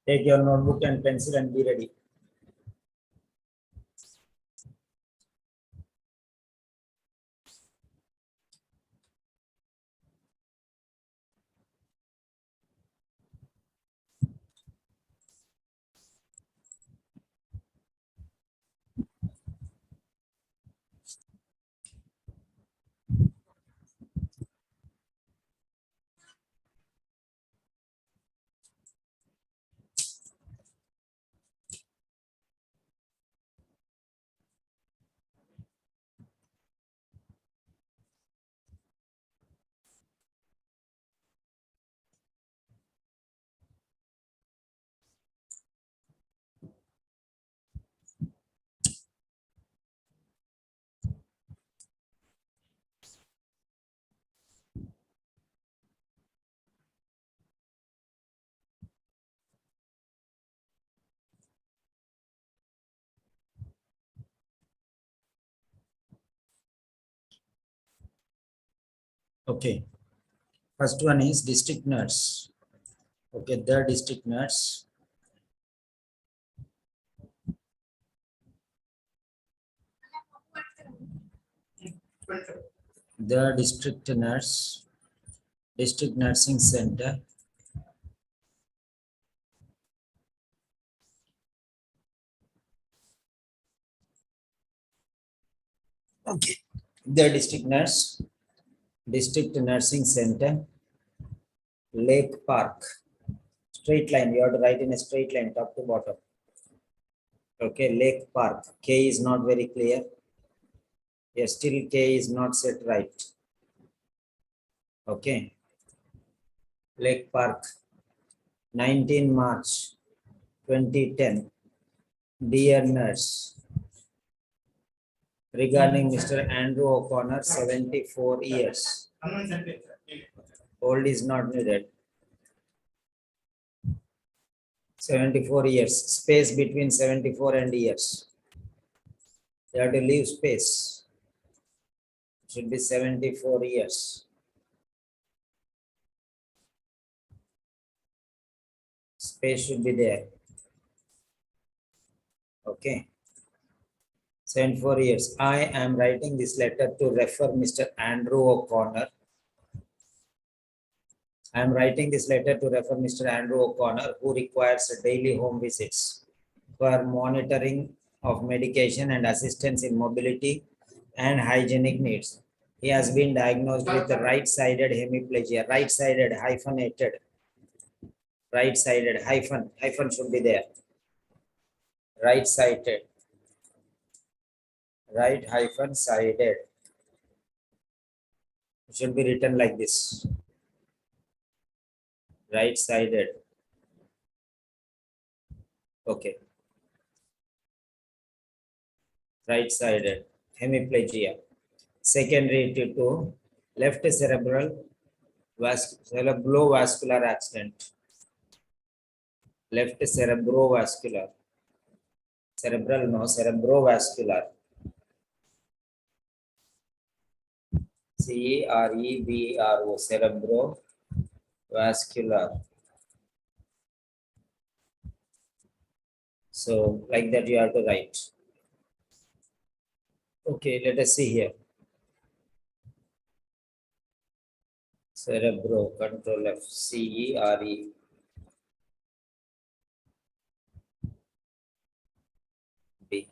Take your notebook and pencil and be ready. Okay. First one is district nurse. Okay, the district nurse. The district nurse, district nursing center. Okay. The district nurse, district nursing center, Lake Park. Straight line. You have to write in a straight line, top to bottom. Okay, Lake Park. K is not very clear. Yes, still K is not set right. Okay. Lake Park, 19 March 2010. Dear nurse, regarding Mr. Andrew O'Connor, 74 years. Old is not needed. 74 years. Space between 74 and years. You have to leave space. It should be 74 years. Space should be there. Okay. 74 years. I am writing this letter to refer Mr. Andrew O'Connor. I am writing this letter to refer Mr. Andrew O'Connor, who requires daily home visits for monitoring of medication and assistance in mobility and hygienic needs. He has been diagnosed with right-sided hemiplegia, right-sided hyphenated, right-sided hyphen should be there. Right-sided, right hyphen sided. It should be written like this. Right-sided. Okay. Right-sided hemiplegia. Secondary to left cerebrovascular accident. Left cerebrovascular. Cerebral, no, cerebrovascular. CEREBRO, cerebrovascular. So, like that, you have to write. Okay, let us see here. Cerebro, control F, CERE. B.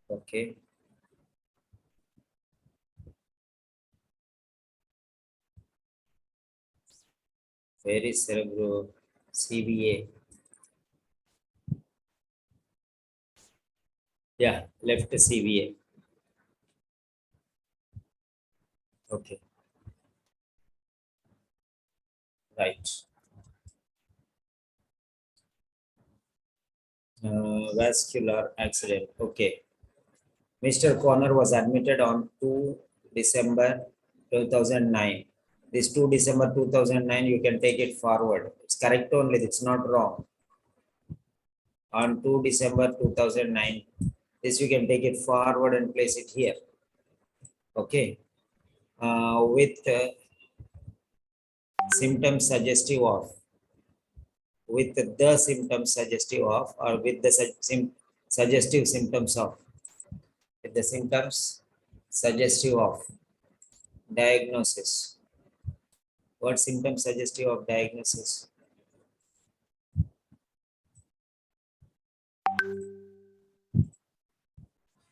Okay. Where is cerebro? CVA. Yeah, left CVA. Okay. Right. Vascular accident. Okay. Mr. Connor was admitted on 2 December 2009. This 2 December 2009, you can take it forward. It's correct only, it's not wrong. On 2 December 2009, this you can take it forward and place it here. Okay. With symptoms suggestive of with the symptoms suggestive of, or with the suggestive symptoms of, with the symptoms suggestive of diagnosis. What symptoms suggestive of diagnosis?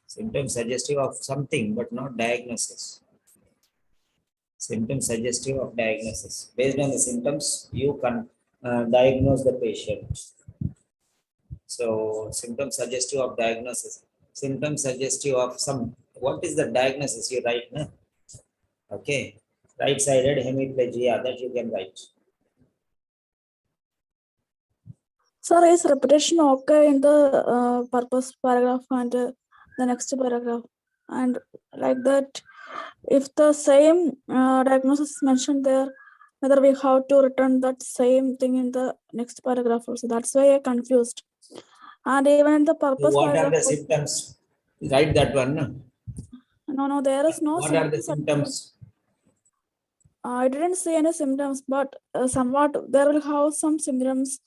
Symptoms suggestive of something, but not diagnosis. Symptoms suggestive of diagnosis. Based on the symptoms, you can diagnose the patient. So, symptoms suggestive of diagnosis. Symptoms suggestive of some. What is the diagnosis you write? No? Okay. Right-sided hemiplegia, that you can write. Sir, is repetition okay in the purpose paragraph and the next paragraph? And like that, if the same diagnosis is mentioned there, whether we have to return that same thing in the next paragraph also. That's why I confused. And even in the purpose So what paragraph. are the symptoms? Write that one. No, there is no What are the symptoms? I didn't see any symptoms, but somewhat there will have some symptoms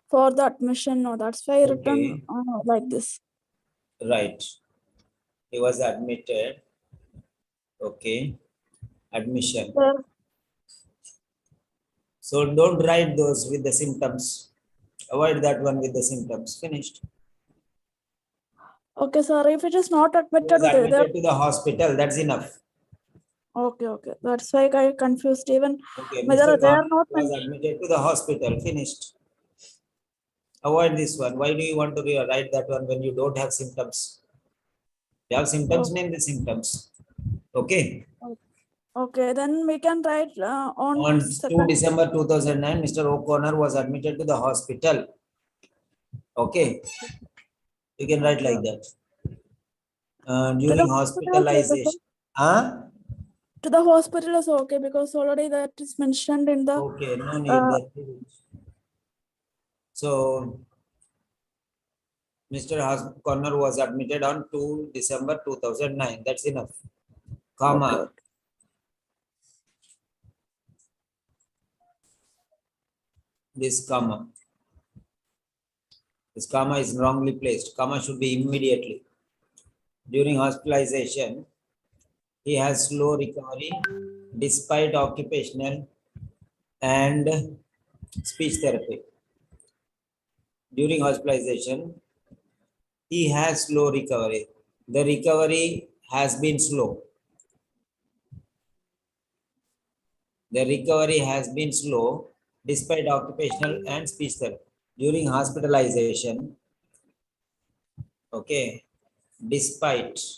for the admission. No, that's why I written like this. Right. He was admitted. Okay. Admission. Sir. So don't write those with the symptoms. Avoid that one with the symptoms. Finished. Okay, sir. If it is not He admitted, was admitted to the hospital. That's enough. Okay. That's why I confused even Okay. whether Mr. they are Khan not was admitted to the hospital. Finished. Avoid this one. Why do you want to write that one when you don't have symptoms? You have symptoms, name the symptoms. Okay. Okay, then we can write On 2 December 2009, Mr. O'Connor was admitted to the hospital. Okay. You can write like that. During hospitalization. To the hospital is okay because already that is mentioned in the. Okay, no need. So, Mr. O'Connor was admitted on 2 December 2009. That's enough. Comma. Okay. This comma. This comma is wrongly placed. Comma should be immediately. During hospitalization, he has slow recovery despite occupational and speech therapy. During hospitalization, he has slow recovery. The recovery has been slow. The recovery has been slow despite occupational and speech therapy. During hospitalization, okay, despite,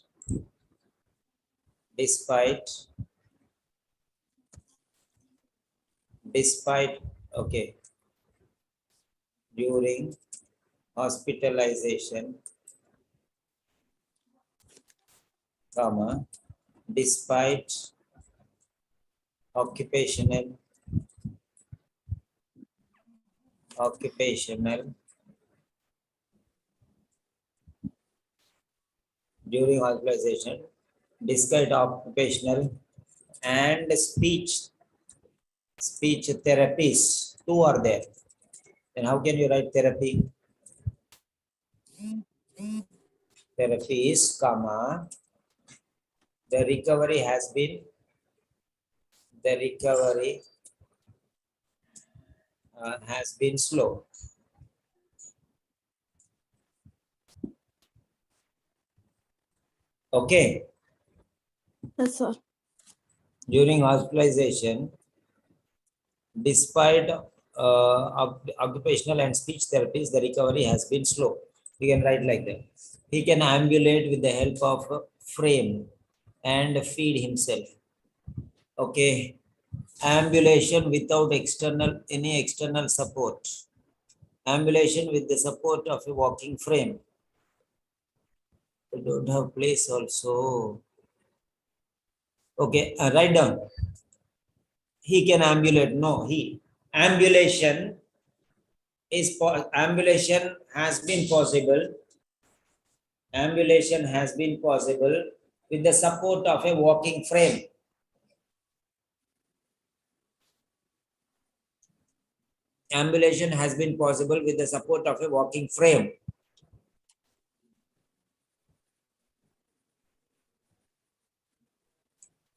okay, during hospitalization, comma, despite occupational during hospitalization, despite occupational and speech therapies, two are there. Then how can you write therapy? Therapies, comma, the recovery has been slow. Okay. Yes, sir. During hospitalization, despite occupational and speech therapies, the recovery has been slow. You can write like that. He can ambulate with the help of a frame and feed himself. Okay. Ambulation without any external support. Ambulation with the support of a walking frame. We don't have place also. Okay, write down. He can ambulate. No, ambulation has been possible. Ambulation has been possible with the support of a walking frame. Ambulation has been possible with the support of a walking frame.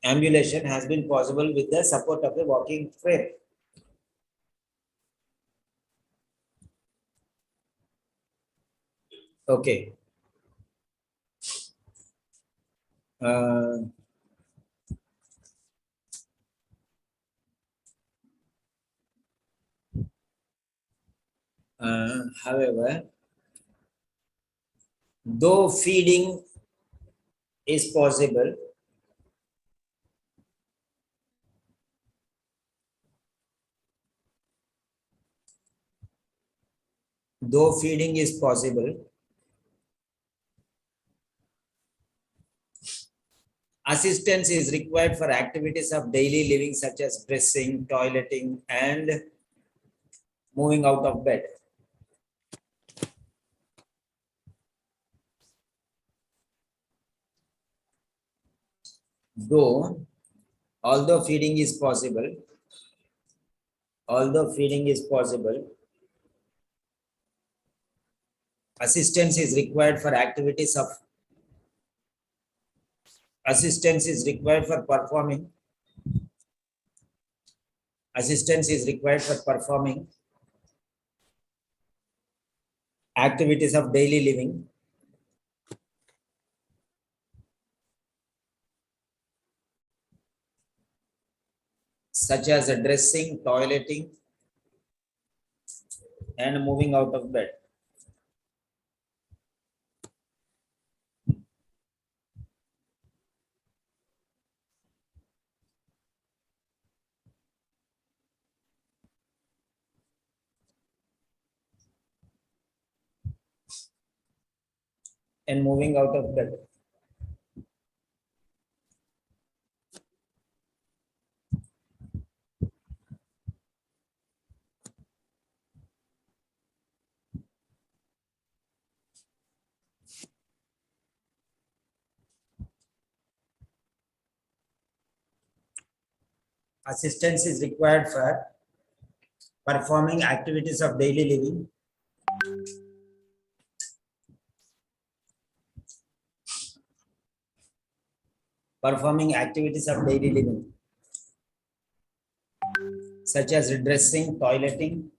Ambulation has been possible with the support of a walking frame. Okay. However, though feeding is possible, assistance is required for activities of daily living such as dressing, toileting, and moving out of bed. Although feeding is possible, assistance is required for performing activities of daily living such as dressing, toileting, and moving out of bed. And moving out of bed. Assistance is required for performing activities of daily living such as dressing, toileting,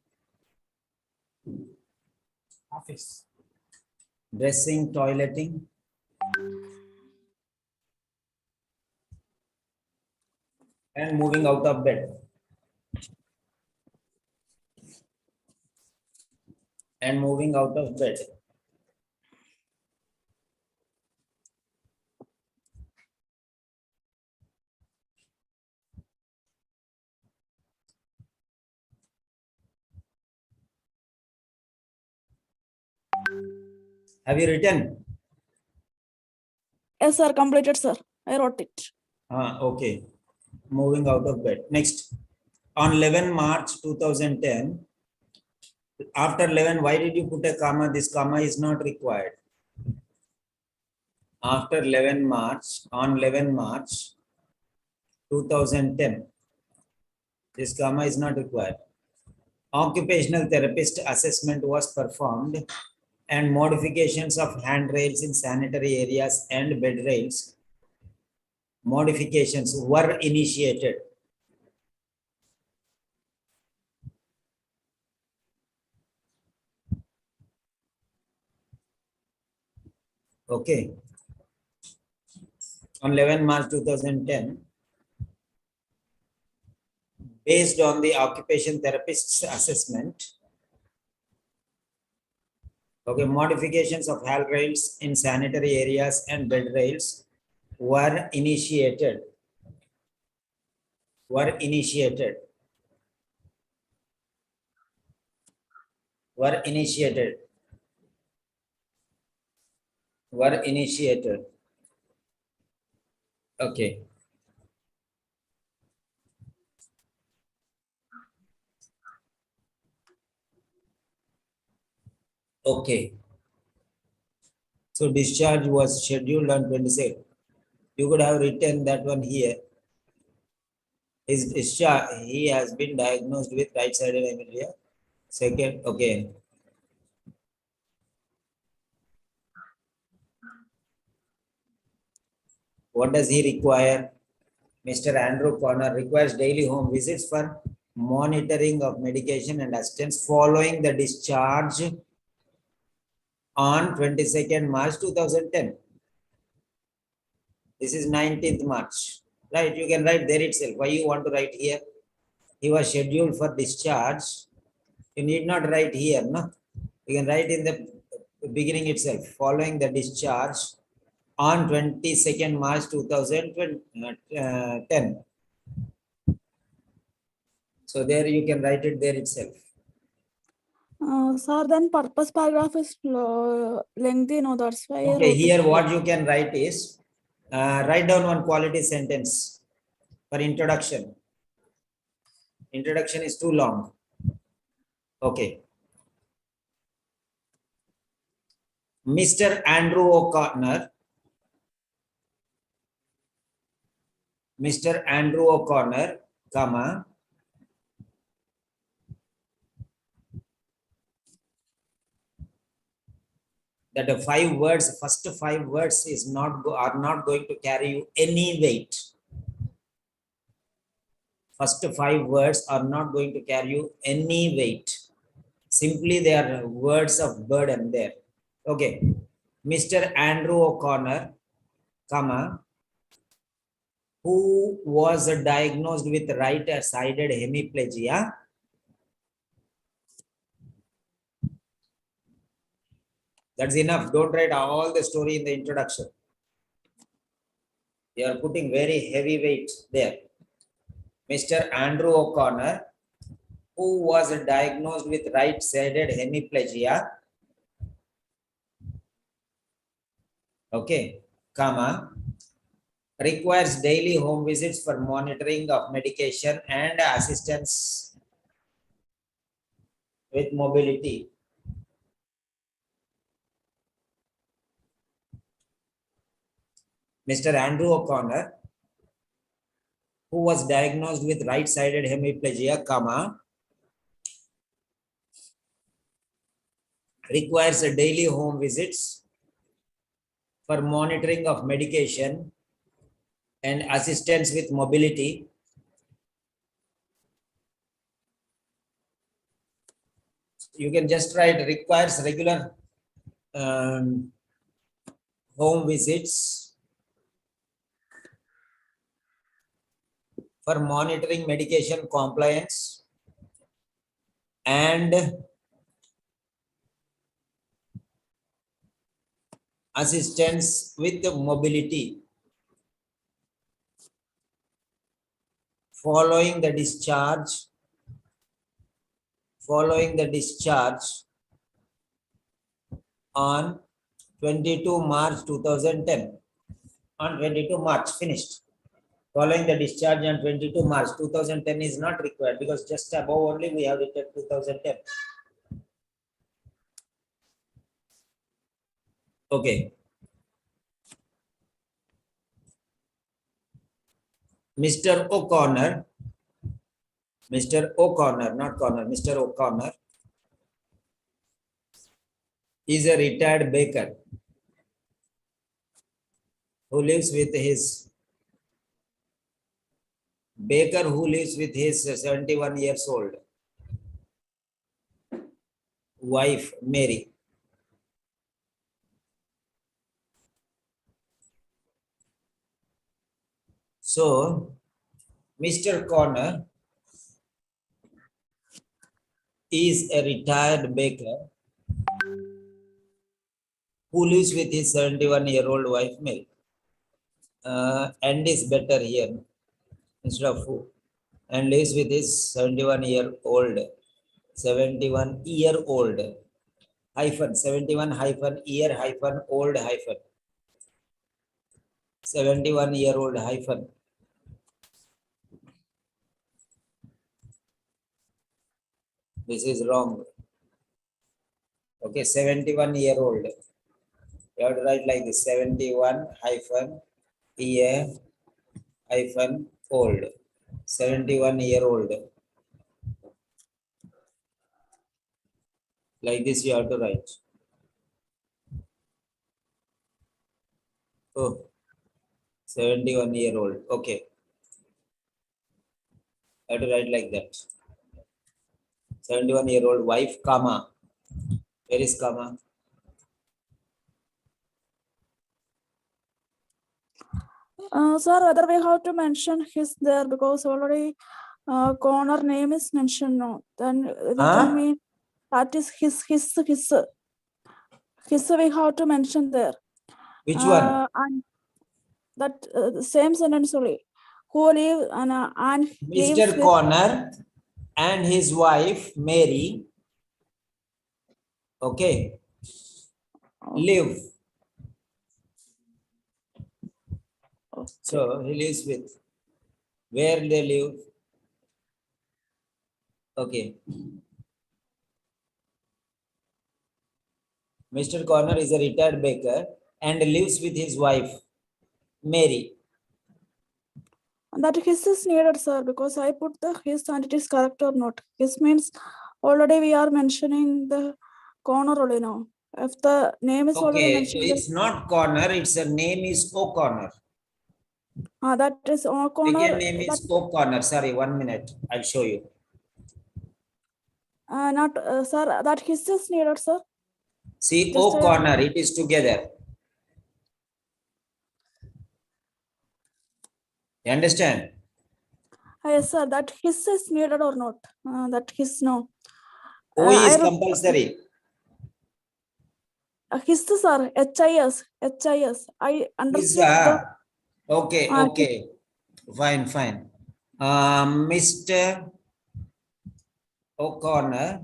and moving out of bed. Have you written? Yes, sir. Completed, sir. I wrote it. Okay. Moving out of bed. Next. On 11 March 2010, after 11, why did you put a comma? This comma is not required. After 11 March, on 11 March 2010, this comma is not required. Occupational therapist assessment was performed and modifications of handrails in sanitary areas and bed rails modifications were initiated. Okay. On 11 March 2010, based on the occupation therapist's assessment, okay, modifications of handrails in sanitary areas and bed rails were initiated. Were initiated. Okay. Okay. So discharge was scheduled on 26th. You could have written that one here. His discharge, he has been diagnosed with right-sided hemiplegia. Second, okay. What does he require? Mr. Andrew Corner requires daily home visits for monitoring of medication and assistance following the discharge on 22nd March 2010. This is 19th March, right? You can write there itself. Why you want to write here? He was scheduled for discharge. You need not write here, no? You can write in the beginning itself, following the discharge on 22nd March 2010. So there you can write it there itself. Sir, then purpose paragraph is lengthy, no, that's why I Okay, wrote here it. what you can write is, write down one quality sentence for introduction. Introduction is too long. Okay. Mr. Andrew O'Connor. Mr. Andrew O'Connor, comma, that the first five words are not going to carry you any weight. First five words are not going to carry you any weight. Simply they are words of burden there. Okay. Mr. Andrew O'Connor, comma, who was diagnosed with right-sided hemiplegia. That's enough. Don't write all the story in the introduction. You are putting very heavy weight there. Mr. Andrew O'Connor, who was diagnosed with right-sided hemiplegia, okay, comma, requires daily home visits for monitoring of medication and assistance with mobility. Mr. Andrew O'Connor, who was diagnosed with right-sided hemiplegia, comma, requires a daily home visits for monitoring of medication and assistance with mobility. You can just write requires regular home visits for monitoring medication compliance and assistance with mobility following the discharge on 22 March 2010. On 22 March, finished. Following the discharge on 22 March 2010 is not required because just above only we have written 2010. Okay. Mr. O'Connor, not Connor, Mr. O'Connor is a retired baker who lives with his 71 years old wife, Mary. So, Mr. Connor is a retired baker who lives with his 71-year-old wife, Mary. And is better here instead of who. And lives with his 71-year-old hyphen 71 hyphen year hyphen old hyphen 71-year-old hyphen. This is wrong. Okay, 71-year-old. You have to write like this: 71 hyphen year hyphen old. 71-year-old. Like this you have to write. Oh, 71-year-old. Okay. I have to write like that. 71-year-old wife, comma. Where is comma? Sir, whether we have to mention his there because already corner name is mentioned now. Then we can mean that is his we have to mention there. Which one? And that same sentence only. Who live and lives Mr. with Connor and his wife, Mary. Okay. Live. So he lives with. Where they live? Okay. Mr. Connor is a retired baker and lives with his wife, Mary. that his is needed, sir, because I put the his and it is correct or not. His means already we are mentioning the corner only now. If the name is already Okay, mentioned, it's not Connor, its a name is O'Connor. that is corner. Second name is O'Connor. Sorry, 1 minute. I'll show you. Not sir, that his is needed, sir. See, Just O'Connor, it is together. You understand? yes, sir. That his is needed or not? That his no. O is compulsory. His sir. HIS. I Is understood the. okay, okay. Fine, fine. Mr. O'Connor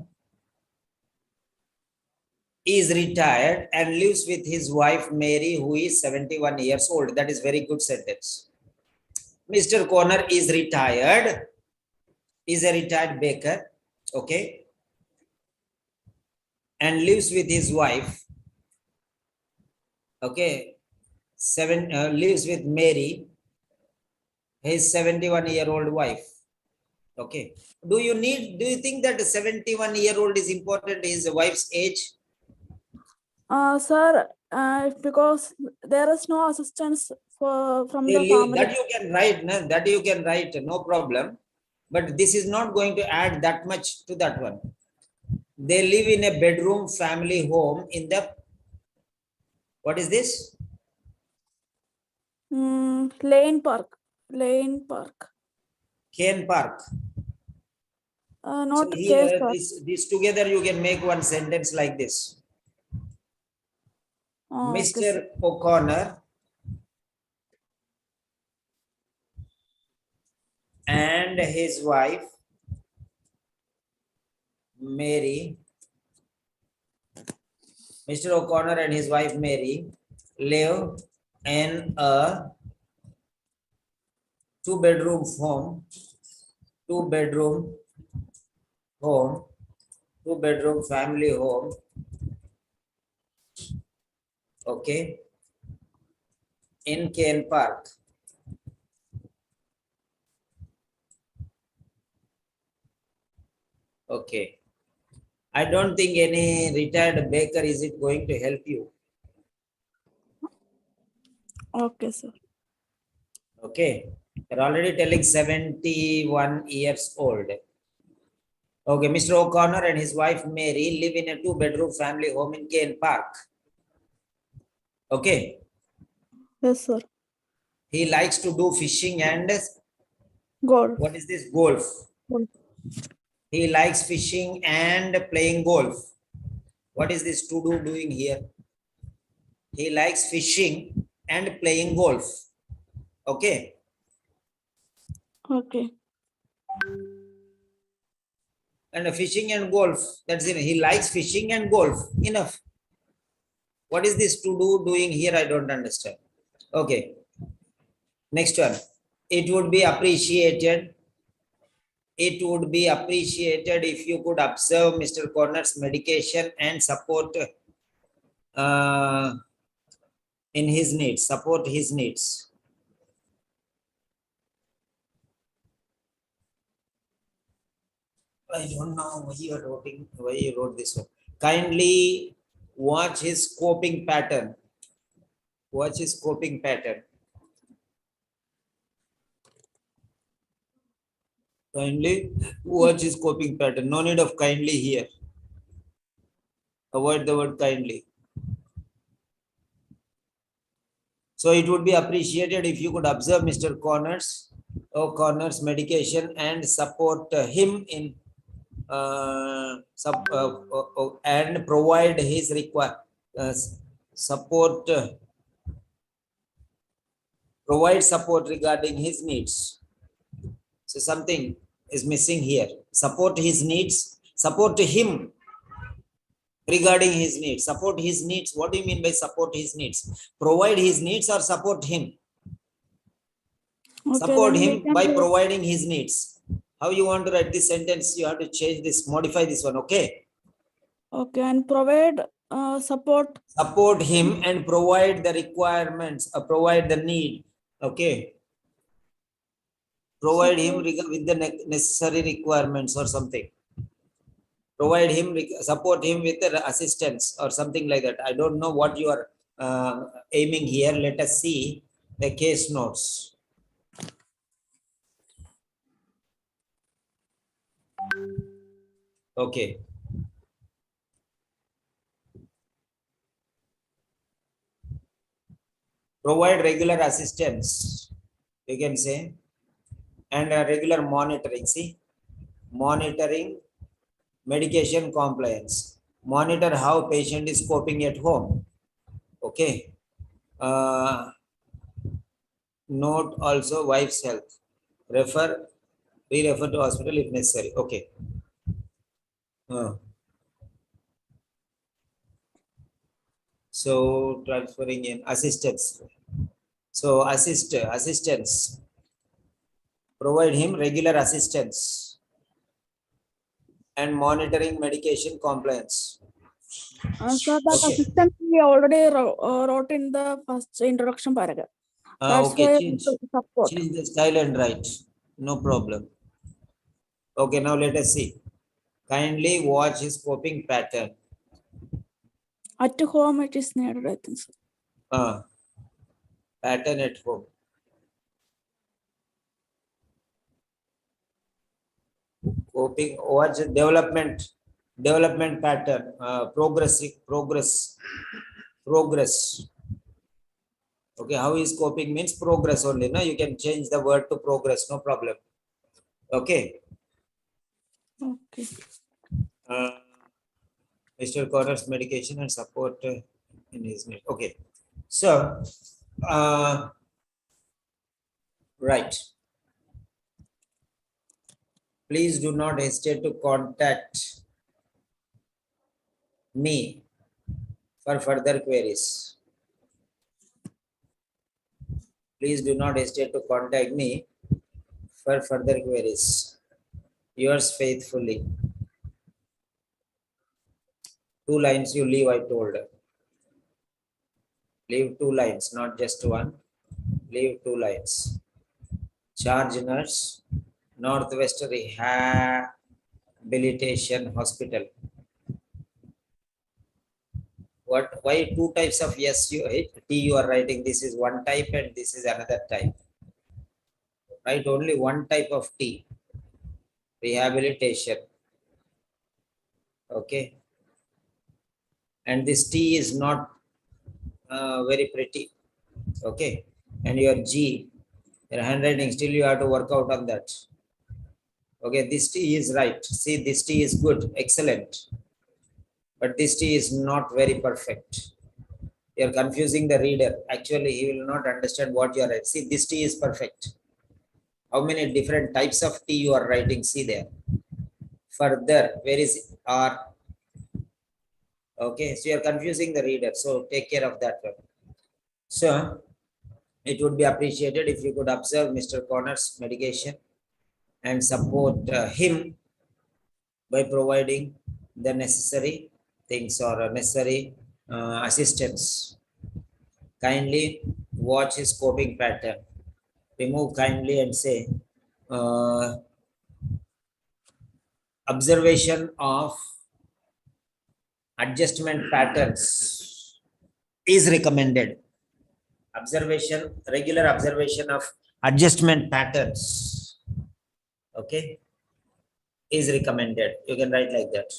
is retired and lives with his wife Mary, who is 71 years old. That is very good sentence. Mr. Connor is retired, is a retired baker, okay, and lives with his wife, okay, lives with Mary, his 71-year-old wife, okay. Do you think that 71-year-old is important, his wife's age? Sir, because there is no assistance from the family. That you can write, no? That you can write, no problem. But this is not going to add that much to that one. They live in a bedroom family home in the, what is this? Lane Park. Kane Park. Not So case, here, sir. this together you can make one sentence like this. Mr. O'Connor and his wife, Mary, Mr. O'Connor and his wife, Mary, live in a two-bedroom home, two-bedroom family home, okay, in Kane Park. Okay. I don't think any retired baker is it going to help you. Okay, sir. Okay. You're already telling 71 years old. Okay, Mr. O'Connor and his wife Mary live in a two-bedroom family home in Kane Park. Okay. Yes, sir. He likes to do fishing and Golf. what is this? Golf. He likes fishing and playing golf. What is this to do doing here? He likes fishing and playing golf. Okay. Okay. And fishing and golf. That's it. He likes fishing and golf. Enough. What is this to do doing here? I don't understand. Okay. Next one. It would be appreciated. It would be appreciated if you could observe Mr. Corner's medication and support in his needs. Support his needs. I don't know why you wrote this one. Kindly watch his coping pattern. Watch his coping pattern. Kindly watch his coping pattern. No need of kindly here. Avoid the word kindly. So it would be appreciated if you could observe Mr. Connor's medication and support him in and provide his support. Provide support regarding his needs. So something is missing here. Support his needs. Support him regarding his needs. Support his needs. What do you mean by support his needs? Provide his needs or support him? Okay, Support then we him can by do- providing his needs. How you want to write this sentence? You have to change this, modify this one, okay? Okay, and provide support. Support him and provide the requirements, provide the need, okay? Provide him with the necessary requirements or something. Provide him, support him with the assistance or something like that. I don't know what you are aiming here. Let us see the case notes. Okay. Provide regular assistance, you can say, and regular monitoring. See, monitoring medication compliance. Monitor how patient is coping at home. Okay. Note also wife's health. Refer to hospital if necessary. Okay. So transferring in assistance. So assistance. Provide him regular assistance and monitoring medication compliance. So that Okay. assistance we already wrote in the first introduction paragraph. That's Okay, why change support. the style and write. No problem. Okay, now let us see. Kindly watch his coping pattern. At home it is needed, I think so. Pattern at home. Coping, watch development pattern. Progress. Okay, how is coping means progress only. No, you can change the word to progress, no problem. Okay. Okay. Mr. Connor's medication and support in his need. Okay. So, right. Please do not hesitate to contact me for further queries. Please do not hesitate to contact me for further queries. Yours faithfully. 2 lines you leave, I told. Leave 2 lines, not just one. Leave 2 lines. Charge nurse, Northwest Rehabilitation Hospital. Why 2 types of yes T you are writing? This is one type and this is another type. Write only one type of T. Rehabilitation. Okay. And this T is not very pretty. Okay. And your G, your handwriting, still you have to work out on that. Okay, this T is right. See, this T is good, excellent. But this T is not very perfect. You're confusing the reader. Actually, he will not understand what you are writing. See, this T is perfect. How many different types of T you are writing? See there. Further, where is R? Okay, so you're confusing the reader. So take care of that one. So it would be appreciated if you could observe Mr. Connor's medication and support him by providing the necessary things or necessary assistance. Kindly watch his coping pattern. Remove kindly and say observation of adjustment patterns is recommended. Regular observation of adjustment patterns, okay, is recommended. You can write like that.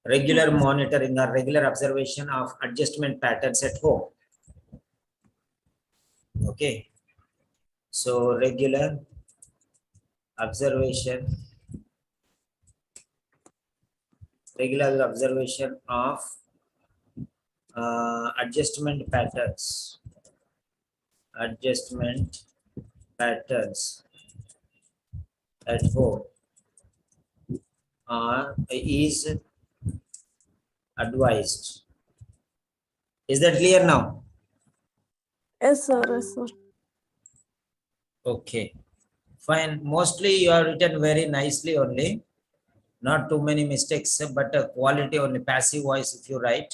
Regular Okay. monitoring or regular observation of adjustment patterns at home. Okay. So regular observation of adjustment patterns at home is advised. Is that clear now? Yes, sir. Yes, sir. Okay, fine. Mostly you have written very nicely only. Not too many mistakes, but quality only. Passive voice if you write,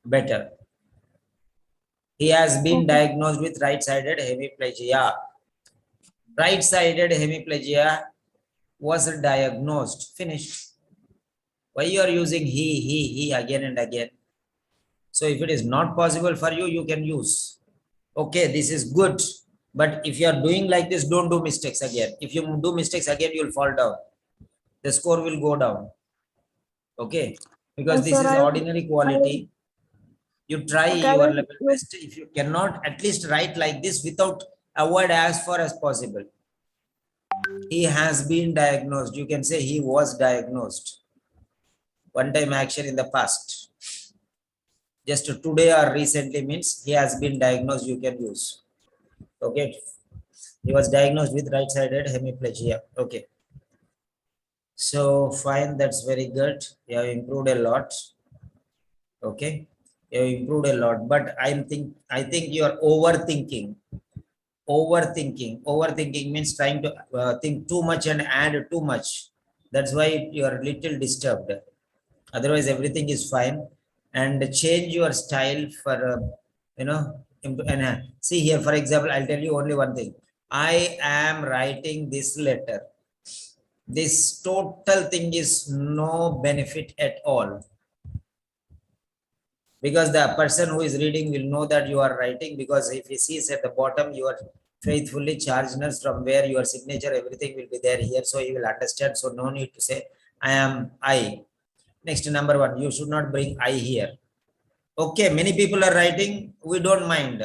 better. He has been Okay. diagnosed with right-sided hemiplegia. Right-sided hemiplegia was diagnosed. Finished. Why you are using he again and again? So if it is not possible for you, you can use. Okay, this is good. But if you are doing like this, don't do mistakes again. If you do mistakes again, you'll fall down. The score will go down. Okay, because this Sir, is I will. ordinary quality. You try Okay, I your will level use. best. If you cannot, at least write like this without avoid as far as possible. He has been diagnosed. You can say he was diagnosed. One time action in the past. Just today or recently means he has been diagnosed. You can use. Okay. He was diagnosed with right-sided hemiplegia. Okay. So fine. That's very good. You have improved a lot. Okay. You have improved a lot. But I think you are overthinking. Overthinking means trying to think too much and add too much. That's why you are little disturbed. Otherwise everything is fine. And change your style for see here, for example, I'll tell you only one thing. I am writing this letter. This total thing is no benefit at all, because the person who is reading will know that you are writing, because if he sees at the bottom you are faithfully charged nurse, from where your signature, everything will be there here, so he will understand. So no need to say I am I. Next, number one, you should not bring I here. Okay, many people are writing, we don't mind.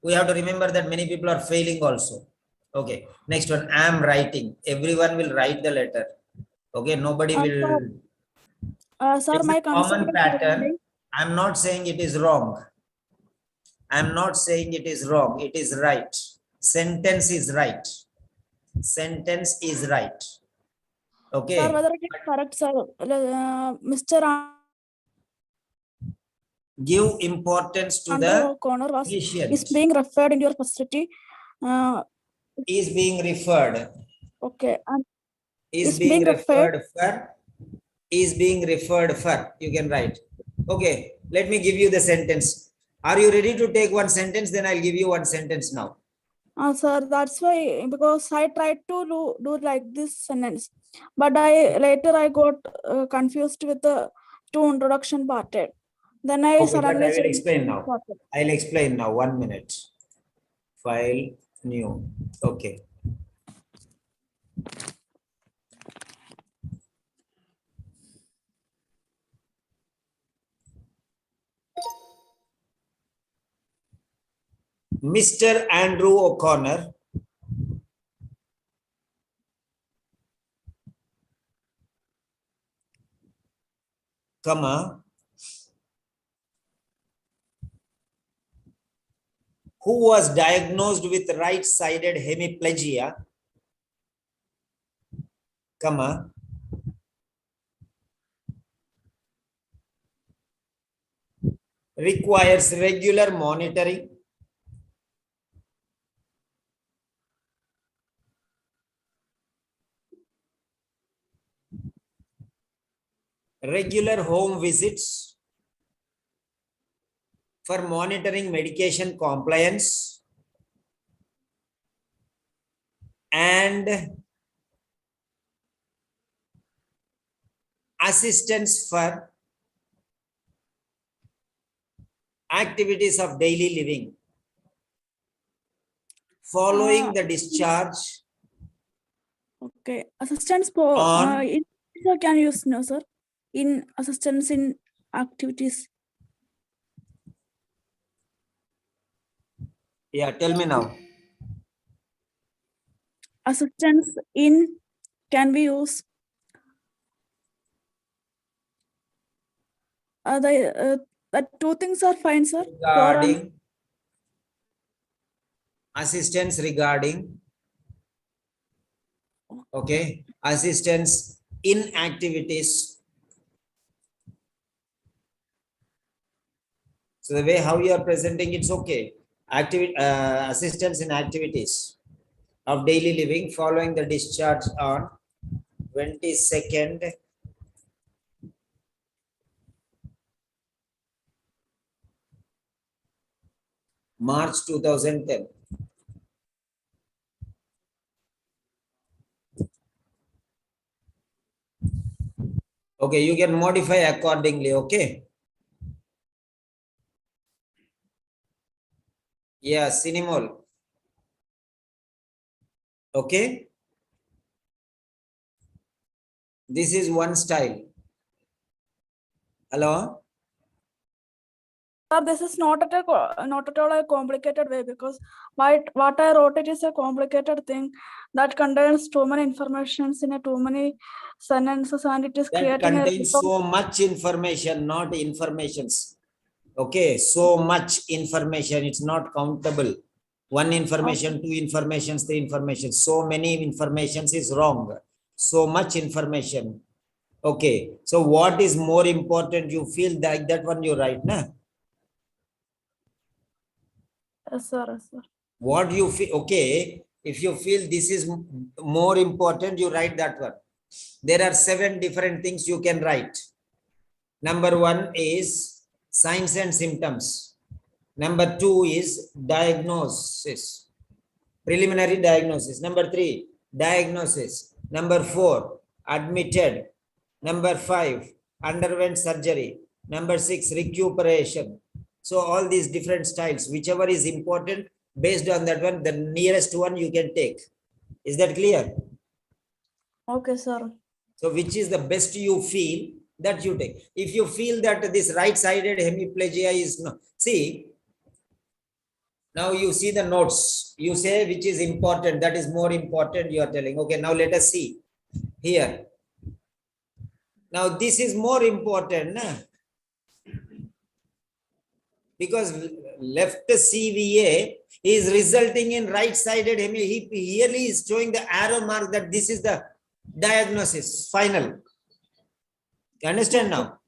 We have to remember that many people are failing also. Okay, next one, I am writing. Everyone will write the letter. Okay, nobody will. Sir, It's a my concern common is pattern. regarding. I'm not saying it is wrong. I'm not saying it is wrong. It is right. Sentence is right. Sentence is right. Sir, Okay. whether it is correct, sir. Mr. Give importance to Andrew the O'Connor is patient. being referred in your facility. Is being referred. Okay. And Is is being being referred. referred for. Is being referred for. You can write. Okay. Let me give you the sentence. Are you ready to take one sentence? Then I'll give you one sentence now. Sir, that's why, because I tried to do like this sentence, but later I got confused with the two introduction parted. Then I Okay, but suddenly I will changed explain this now. parted. I'll explain now. 1 minute. File new. Okay. Mr. Andrew O'Connor, comma, who was diagnosed with right-sided hemiplegia, comma, requires regular monitoring, regular home visits for monitoring medication compliance, and assistance for activities of daily living following the discharge Okay, assistance for on sir, can you use no, sir? In assistance in activities. yeah, tell me now. Assistance in can we use the two things are fine, sir. For and Regarding assistance regarding okay, assistance in activities. So the way how you are presenting, it's okay. Assistance in activities of daily living following the discharge on 22nd March 2010. Okay, you can modify accordingly, okay? Yeah, Sinimol. Okay? This is one style. Hello? sir, this is not at all a complicated way, because what I wrote it is a complicated thing that contains too many informations in a too many sentences, and it is That creating a contains so much information, not informations. Okay, so much information, it's not countable. One information, two informations, three information. So many informations is wrong. So much information. Okay, so what is more important? You feel that one you write, na? Yes, sir. Yes, sir. What you feel, okay, if you feel this is more important, you write that one. There are 7 different things you can write. Number 1 is signs and symptoms. Number 2 is diagnosis, preliminary diagnosis. Number 3, diagnosis. Number 4, admitted. Number 5, underwent surgery. Number 6, recuperation. So all these different styles, whichever is important, based on that one, the nearest one you can take. Is that clear? Okay, sir. So which is the best you feel, that you take. If you feel that this right-sided hemiplegia is no, see, now you see the notes. You say which is important, that is more important, you are telling. Okay, now let us see here. Now this is more important, na? Because left CVA is resulting in right-sided hemiplegia. He clearly is showing the arrow mark that this is the diagnosis, final. You understand now?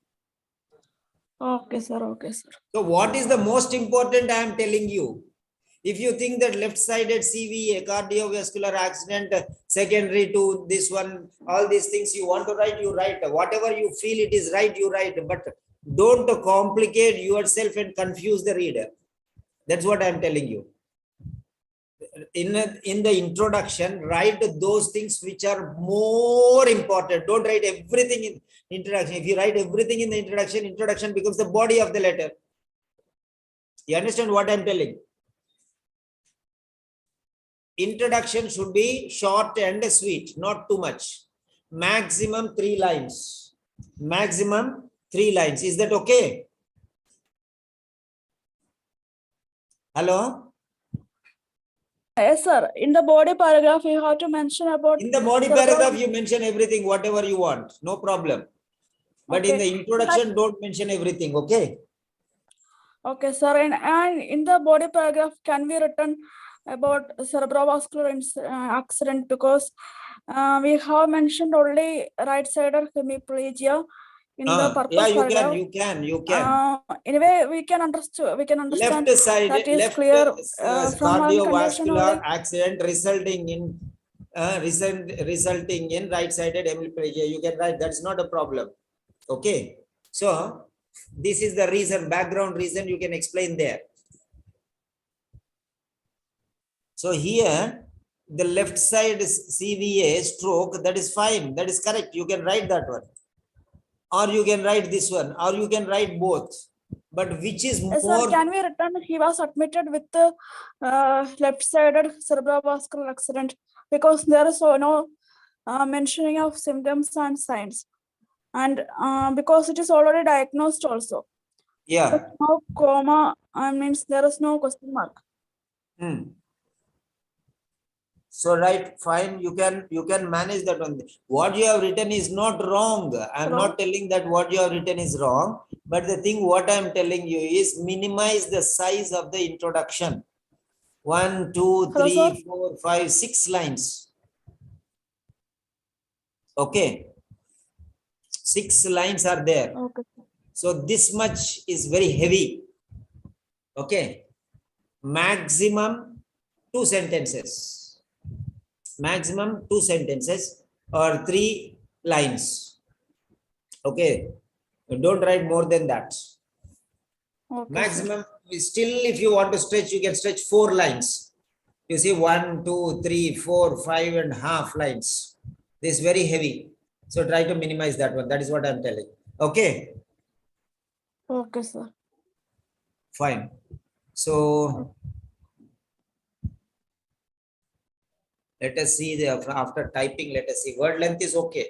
Okay, sir. Okay, sir. So what is the most important I am telling you? If you think that left-sided CVA, cardiovascular accident, secondary to this one, all these things you want to write, you write. Whatever you feel it is right, you write. But don't complicate yourself and confuse the reader. That's what I am telling you. In the introduction, write those things which are more important. Don't write everything in introduction. If you write everything in the introduction becomes the body of the letter. You understand what I'm telling? Introduction should be short and sweet, not too much. Maximum 3 lines. Maximum 3 lines. Is that okay? Hello? Yes, sir. In the body paragraph, you have to mention about. In the body paragraph, you mention everything, whatever you want. No problem. But in the introduction, don't mention everything, okay? Okay, sir. And in the body paragraph, can we written about cerebrovascular accident, because we have mentioned only right-sided hemiplegia in the purpose yeah, paragraph. you can. Anyway, we can understand Left side, that is clear from one condition cardiovascular only. accident resulting in right-sided hemiplegia. You can write, that's not a problem. Okay. So this is the reason, background reason you can explain there. So here, the left side is CVA stroke, that is fine. That is correct. You can write that one. or you can write this one, or you can write both. But which is Yes, more? sir, can we return? He was admitted with the left-sided cerebrovascular accident because there is no mentioning of symptoms and signs, and because it is already diagnosed also. Yeah. There is no coma, means there is no question mark. So right, fine, you can manage that one. What you have written is not wrong. I'm Hello? not telling that what you have written is wrong, but the thing what I'm telling you is minimize the size of the introduction. 1, 2, Hello, 3, sir? 4, 5, 6 lines. Okay. 6 lines are there. Okay. So this much is very heavy. Okay. Maximum 2 sentences. Maximum 2 sentences or 3 lines. Okay. Don't write more than that. Okay, Maximum, still if you want to stretch, you can stretch 4 lines. You see 1, 2, 3, 4, 5.5 lines. This is very heavy. So try to minimize that one. That is what I'm telling. Okay. Okay, sir. Fine. So let us see the after typing. Let us see. Word length is okay.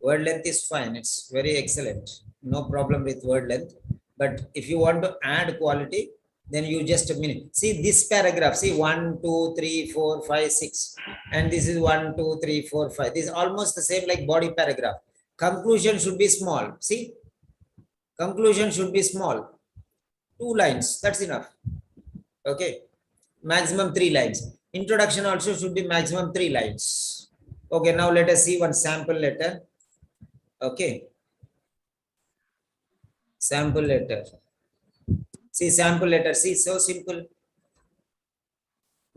Word length is fine. It's very excellent. No problem with word length. But if you want to add quality, then you just see this paragraph. See 1, 2, 3, 4, 5, 6. And this is 1, 2, 3, 4, 5. This is almost the same like body paragraph. Conclusion should be small. See? Conclusion should be small. 2 lines. That's enough. Okay. Maximum 3 lines. Introduction also should be maximum 3 lines. Okay. Now let us see one sample letter. Okay. Sample letter. See sample letter. See, so simple.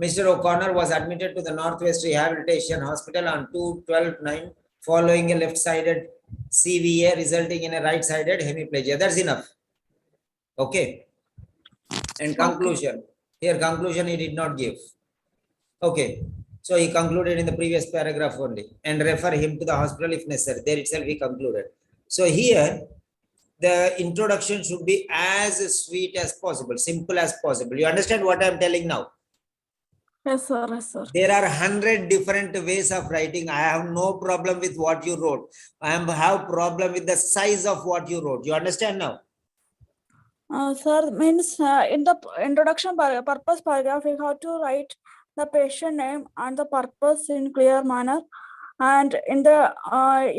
Mr. O'Connor was admitted to the Northwest Rehabilitation Hospital on 2/12/9 following a left-sided CVA resulting in a right-sided hemiplegia. That's enough. Okay. And conclusion. Here conclusion he did not give. Okay. So he concluded in the previous paragraph only and refer him to the hospital if necessary. There itself he concluded. So here the introduction should be as sweet as possible, simple as possible. You understand what I'm telling now? Yes, sir. Yes, sir. There are 100 different ways of writing. I have no problem with what you wrote. I have problem with the size of what you wrote. You understand now? Sir, means in the introduction purpose paragraph, you have to write the patient name and the purpose in clear manner. And in the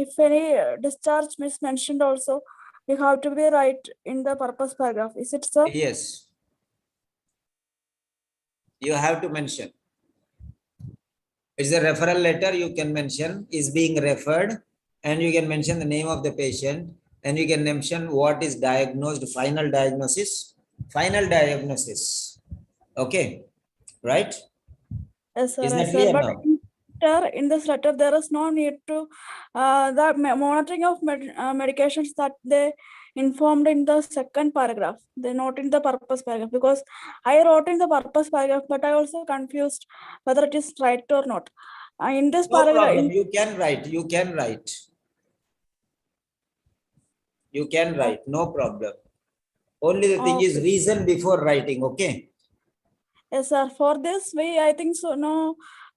if any discharge is mentioned also, you have to be right in the purpose paragraph. Is it, sir? Yes. You have to mention. It's a referral letter. You can mention is being referred, and you can mention the name of the patient, and you can mention what is diagnosed, final diagnosis. Okay, right? Yes, sir. Is that Yes, sir. clear But now? in this letter, there is no need to the monitoring of medications that they informed in the second paragraph. They not in the purpose paragraph, because I wrote in the purpose paragraph, but I also confused whether it is right or not. In this No paragraph, problem. You can write. You can write. You can write. No problem. Only the thing is reason before writing. Okay. Yes, sir. For this way, I think so. No,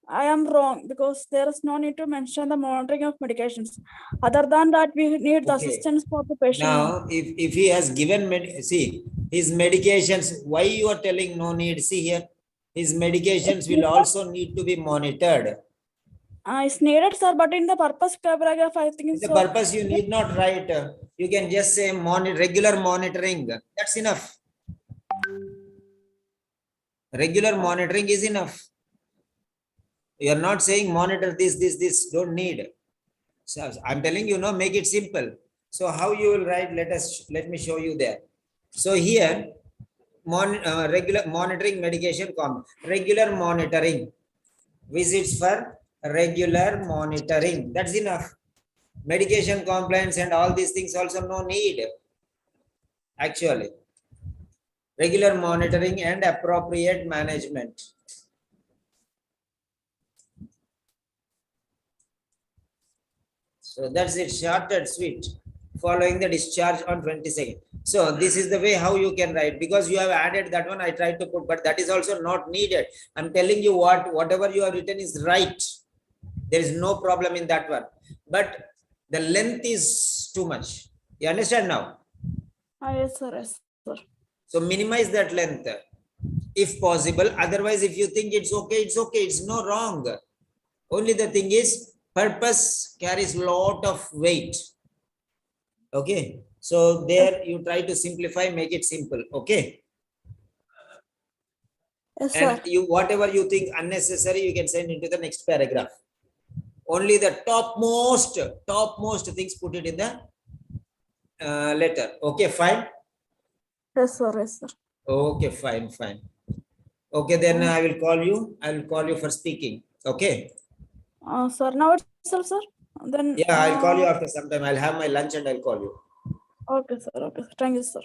I am wrong, because there is no need to mention the monitoring of medications. Other than that, we need the Okay. assistance for the patient. Now, if he has given see his medications, why you are telling no need? See here, his medications will also need to be monitored. It's needed, sir, but in the purpose paragraph, I think The so. purpose you need not write. You can just say regular monitoring. That's enough. Regular monitoring is enough. You are not saying monitor this. Don't need. So I'm telling you, no, make it simple. So how you will write? Let me show you there. So here, regular monitoring medication, regular monitoring, visits for regular monitoring. That's enough. Medication compliance and all these things also no need. Actually, regular monitoring and appropriate management. So that's it, short and sweet. following the discharge on 22nd. So this is the way how you can write, because you have added that one. I tried to put, but that is also not needed. I'm telling you whatever you have written is right. There is no problem in that one, but the length is too much. You understand now? Yes, sir. Yes, sir. So minimize that length if possible. Otherwise, if you think it's okay, it's okay. It's no wrong. Only the thing is, purpose carries lot of weight. Okay. So there you try to simplify, make it simple. Okay. Yes, And sir. you, whatever you think unnecessary, you can send into the next paragraph. Only the topmost things, put it in the letter. Okay, fine. Yes, sir. Yes, sir. Okay, fine. Okay, then I will call you. I will call you for speaking. Okay. Sir, now itself, sir. Then Yeah, I'll call you after some time. I'll have my lunch and I'll call you. okay, sir. Okay, sir. Thank you, sir.